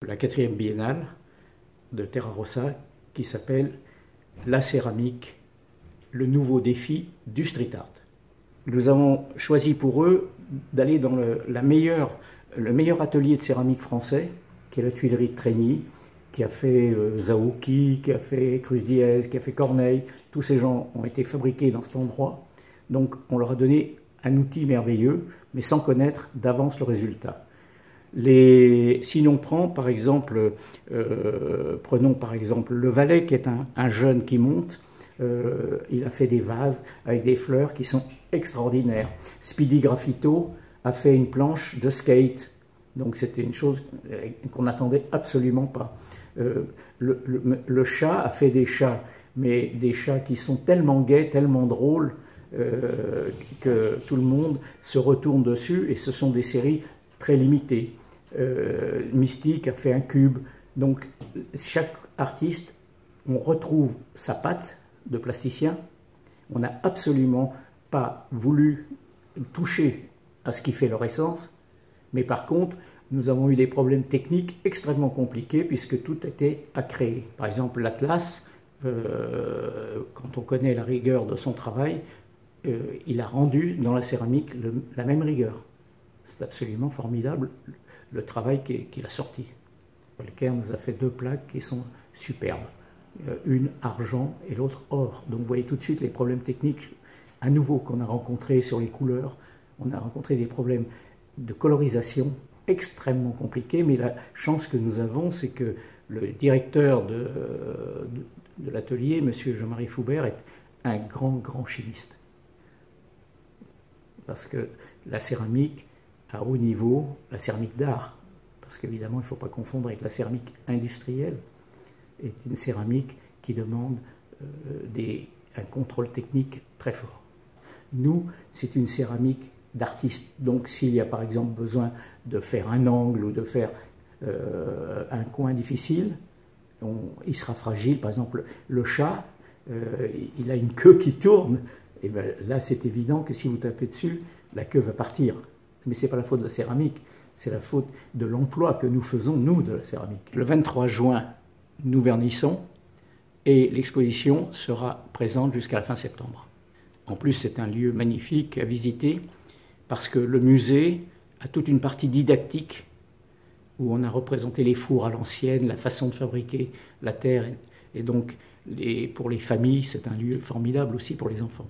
la 4e biennale de Terra Rossa qui s'appelle La céramique, le nouveau défi du street art. Nous avons choisi pour eux d'aller dans le meilleur atelier de céramique français, qui est la Tuilerie de Trégny, qui a fait Zaouki, qui a fait Cruz-Diez, qui a fait Corneille. Tous ces gens ont été fabriqués dans cet endroit. Donc on leur a donné un outil merveilleux, mais sans connaître d'avance le résultat. Si l'on prend par exemple, prenons par exemple Le Valet, qui est un jeune qui monte, il a fait des vases avec des fleurs qui sont extraordinaires. Speedy Graffito a fait une planche de skate, donc c'était une chose qu'on n'attendait absolument pas. Le chat a fait des chats, mais des chats qui sont tellement gais, tellement drôles, que tout le monde se retourne dessus, et ce sont des séries très limitées. Mystique a fait un cube. Donc chaque artiste, on retrouve sa patte de plasticien. On n'a absolument pas voulu toucher à ce qui fait leur essence, mais par contre nous avons eu des problèmes techniques extrêmement compliqués puisque tout était à créer. Par exemple l'Atlas, quand on connaît la rigueur de son travail, il a rendu dans la céramique la même rigueur. C'est absolument formidable le travail qu'il a sorti. Volcker nous a fait 2 plaques qui sont superbes, une argent et l'autre or. Donc vous voyez tout de suite les problèmes techniques à nouveau qu'on a rencontrés sur les couleurs. On a rencontré des problèmes de colorisation extrêmement compliqués, mais la chance que nous avons, c'est que le directeur de l'atelier, M. Jean-Marie Foubert, est un grand chimiste. Parce que la céramique à haut niveau, la céramique d'art, parce qu'évidemment il ne faut pas confondre avec la céramique industrielle, est une céramique qui demande un contrôle technique très fort. Nous, c'est une céramique d'artiste. Donc s'il y a par exemple besoin de faire un angle ou de faire un coin difficile, il sera fragile. Par exemple, le chat, il a une queue qui tourne, et bien là c'est évident que si vous tapez dessus, la queue va partir. Mais ce n'est pas la faute de la céramique, c'est la faute de l'emploi que nous faisons, nous, de la céramique. Le 23 juin, nous vernissons et l'exposition sera présente jusqu'à la fin septembre. En plus, c'est un lieu magnifique à visiter parce que le musée a toute une partie didactique où on a représenté les fours à l'ancienne, la façon de fabriquer la terre. Et donc, pour les familles, c'est un lieu formidable aussi pour les enfants.